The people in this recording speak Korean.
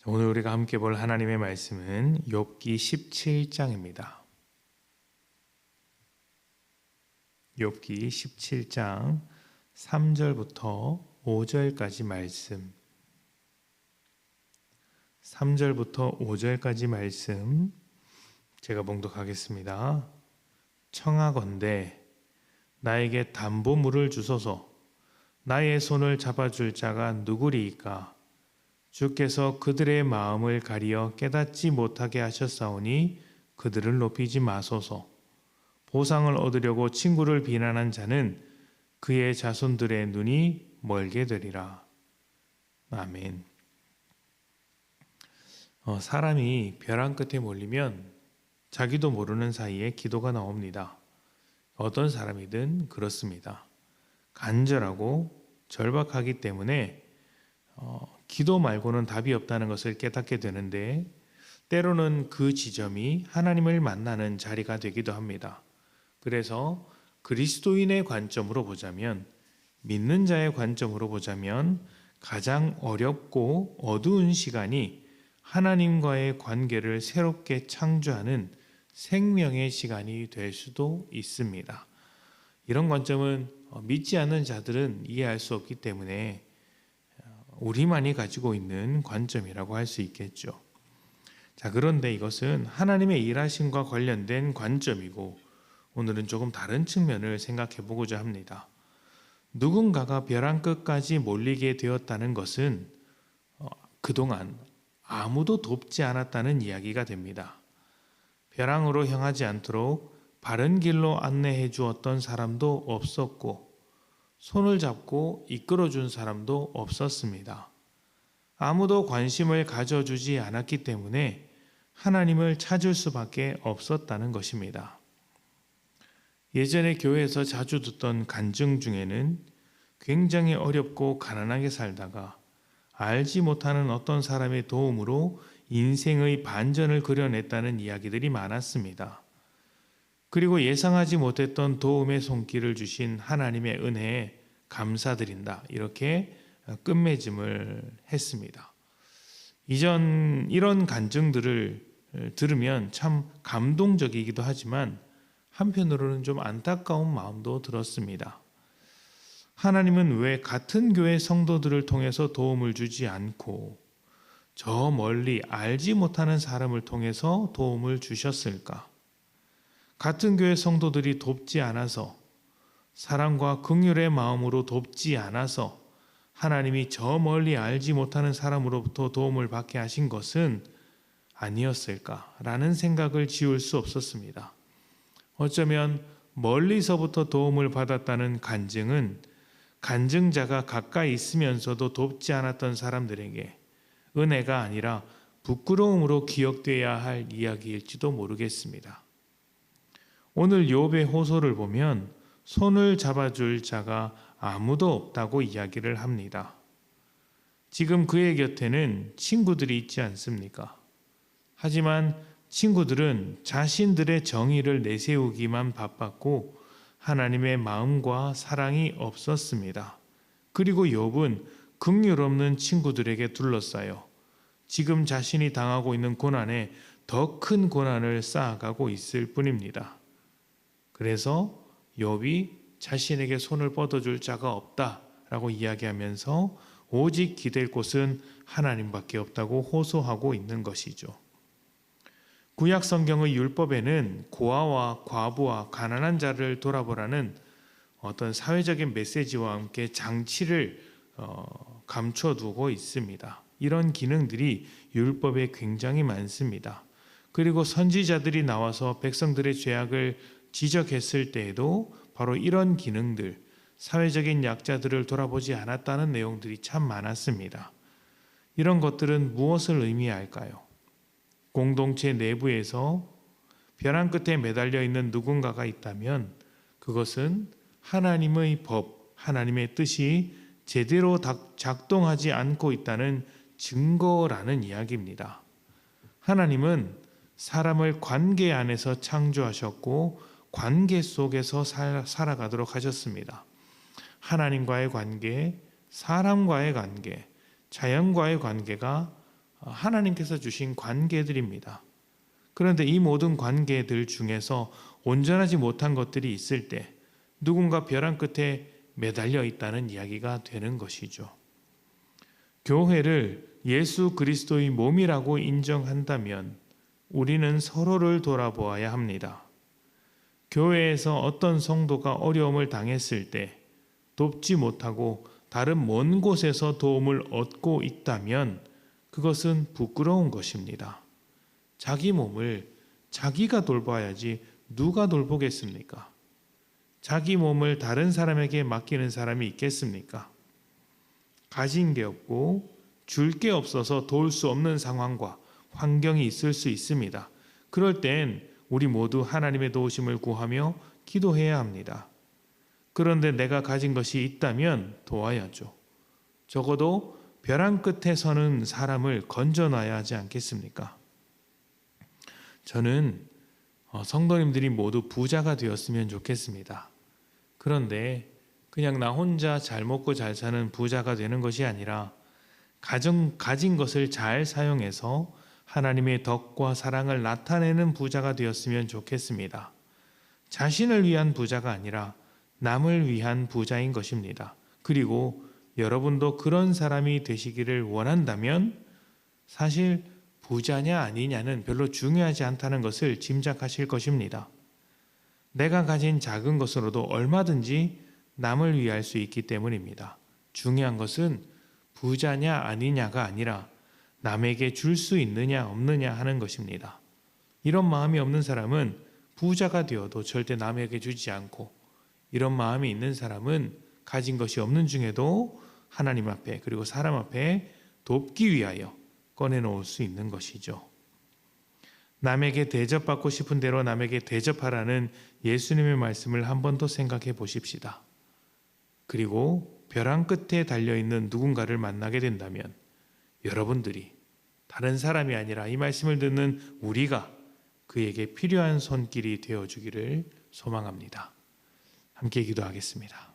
오늘 우리가 함께 볼 하나님의 말씀은 욥기 17장입니다. 욥기 17장 3절부터 5절까지 말씀. 3절부터 5절까지 말씀 제가 봉독하겠습니다. 청하건대 나에게 담보물을 주소서. 나의 손을 잡아줄 자가 누구리이까? 주께서 그들의 마음을 가리어 깨닫지 못하게 하셨사오니 그들을 높이지 마소서. 보상을 얻으려고 친구를 비난한 자는 그의 자손들의 눈이 멀게 되리라. 아멘. 사람이 벼랑 끝에 몰리면 자기도 모르는 사이에 기도가 나옵니다. 어떤 사람이든 그렇습니다. 간절하고 절박하기 때문에 기도 말고는 답이 없다는 것을 깨닫게 되는데, 때로는 그 지점이 하나님을 만나는 자리가 되기도 합니다. 그래서 그리스도인의 관점으로 보자면, 믿는 자의 관점으로 보자면 가장 어렵고 어두운 시간이 하나님과의 관계를 새롭게 창조하는 생명의 시간이 될 수도 있습니다. 이런 관점은 믿지 않는 자들은 이해할 수 없기 때문에 우리만이 가지고 있는 관점이라고 할 수 있겠죠. 자, 그런데 이것은 하나님의 일하심과 관련된 관점이고, 오늘은 조금 다른 측면을 생각해 보고자 합니다. 누군가가 벼랑 끝까지 몰리게 되었다는 것은 그동안 아무도 돕지 않았다는 이야기가 됩니다. 벼랑으로 향하지 않도록 바른 길로 안내해 주었던 사람도 없었고, 손을 잡고 이끌어준 사람도 없었습니다. 아무도 관심을 가져주지 않았기 때문에 하나님을 찾을 수밖에 없었다는 것입니다. 예전에 교회에서 자주 듣던 간증 중에는 굉장히 어렵고 가난하게 살다가 알지 못하는 어떤 사람의 도움으로 인생의 반전을 그려냈다는 이야기들이 많았습니다. 그리고 예상하지 못했던 도움의 손길을 주신 하나님의 은혜에 감사드린다, 이렇게 끝맺음을 했습니다. 이전 이런 간증들을 들으면 참 감동적이기도 하지만 한편으로는 좀 안타까운 마음도 들었습니다. 하나님은 왜 같은 교회 성도들을 통해서 도움을 주지 않고 저 멀리 알지 못하는 사람을 통해서 도움을 주셨을까? 같은 교회 성도들이 돕지 않아서, 사랑과 긍휼의 마음으로 돕지 않아서 하나님이 저 멀리 알지 못하는 사람으로부터 도움을 받게 하신 것은 아니었을까라는 생각을 지울 수 없었습니다. 어쩌면 멀리서부터 도움을 받았다는 간증은 간증자가 가까이 있으면서도 돕지 않았던 사람들에게 은혜가 아니라 부끄러움으로 기억되어야 할 이야기일지도 모르겠습니다. 오늘 욥의 호소를 보면 손을 잡아줄 자가 아무도 없다고 이야기를 합니다. 지금 그의 곁에는 친구들이 있지 않습니까? 하지만 친구들은 자신들의 정의를 내세우기만 바빴고 하나님의 마음과 사랑이 없었습니다. 그리고 욥은 긍휼 없는 친구들에게 둘러싸여 지금 자신이 당하고 있는 고난에 더 큰 고난을 쌓아가고 있을 뿐입니다. 그래서 욥이 자신에게 손을 뻗어줄 자가 없다라고 이야기하면서 오직 기댈 곳은 하나님밖에 없다고 호소하고 있는 것이죠. 구약 성경의 율법에는 고아와 과부와 가난한 자를 돌아보라는 어떤 사회적인 메시지와 함께 장치를 감춰두고 있습니다. 이런 기능들이 율법에 굉장히 많습니다. 그리고 선지자들이 나와서 백성들의 죄악을 지적했을 때에도 바로 이런 기능들, 사회적인 약자들을 돌아보지 않았다는 내용들이 참 많았습니다. 이런 것들은 무엇을 의미할까요? 공동체 내부에서 벼랑 끝에 매달려 있는 누군가가 있다면 그것은 하나님의 법, 하나님의 뜻이 제대로 작동하지 않고 있다는 증거라는 이야기입니다. 하나님은 사람을 관계 안에서 창조하셨고 관계 속에서 살아가도록 하셨습니다. 하나님과의 관계, 사람과의 관계, 자연과의 관계가 하나님께서 주신 관계들입니다. 그런데 이 모든 관계들 중에서 온전하지 못한 것들이 있을 때 누군가 벼랑 끝에 매달려 있다는 이야기가 되는 것이죠. 교회를 예수 그리스도의 몸이라고 인정한다면 우리는 서로를 돌아보아야 합니다. 교회에서 어떤 성도가 어려움을 당했을 때 돕지 못하고 다른 먼 곳에서 도움을 얻고 있다면 그것은 부끄러운 것입니다. 자기 몸을 자기가 돌봐야지 누가 돌보겠습니까? 자기 몸을 다른 사람에게 맡기는 사람이 있겠습니까? 가진 게 없고 줄 게 없어서 도울 수 없는 상황과 환경이 있을 수 있습니다. 그럴 땐 우리 모두 하나님의 도우심을 구하며 기도해야 합니다. 그런데 내가 가진 것이 있다면 도와야죠. 적어도 벼랑 끝에 서는 사람을 건져놔야 하지 않겠습니까? 저는 성도님들이 모두 부자가 되었으면 좋겠습니다. 그런데 그냥 나 혼자 잘 먹고 잘 사는 부자가 되는 것이 아니라 가진 것을 잘 사용해서 하나님의 덕과 사랑을 나타내는 부자가 되었으면 좋겠습니다. 자신을 위한 부자가 아니라 남을 위한 부자인 것입니다. 그리고 여러분도 그런 사람이 되시기를 원한다면 사실 부자냐 아니냐는 별로 중요하지 않다는 것을 짐작하실 것입니다. 내가 가진 작은 것으로도 얼마든지 남을 위할 수 있기 때문입니다. 중요한 것은 부자냐 아니냐가 아니라 남에게 줄 수 있느냐 없느냐 하는 것입니다. 이런 마음이 없는 사람은 부자가 되어도 절대 남에게 주지 않고, 이런 마음이 있는 사람은 가진 것이 없는 중에도 하나님 앞에 그리고 사람 앞에 돕기 위하여 꺼내놓을 수 있는 것이죠. 남에게 대접받고 싶은 대로 남에게 대접하라는 예수님의 말씀을 한 번 더 생각해 보십시다. 그리고 벼랑 끝에 달려있는 누군가를 만나게 된다면 여러분들이 다른 사람이 아니라 이 말씀을 듣는 우리가 그에게 필요한 손길이 되어주기를 소망합니다. 함께 기도하겠습니다.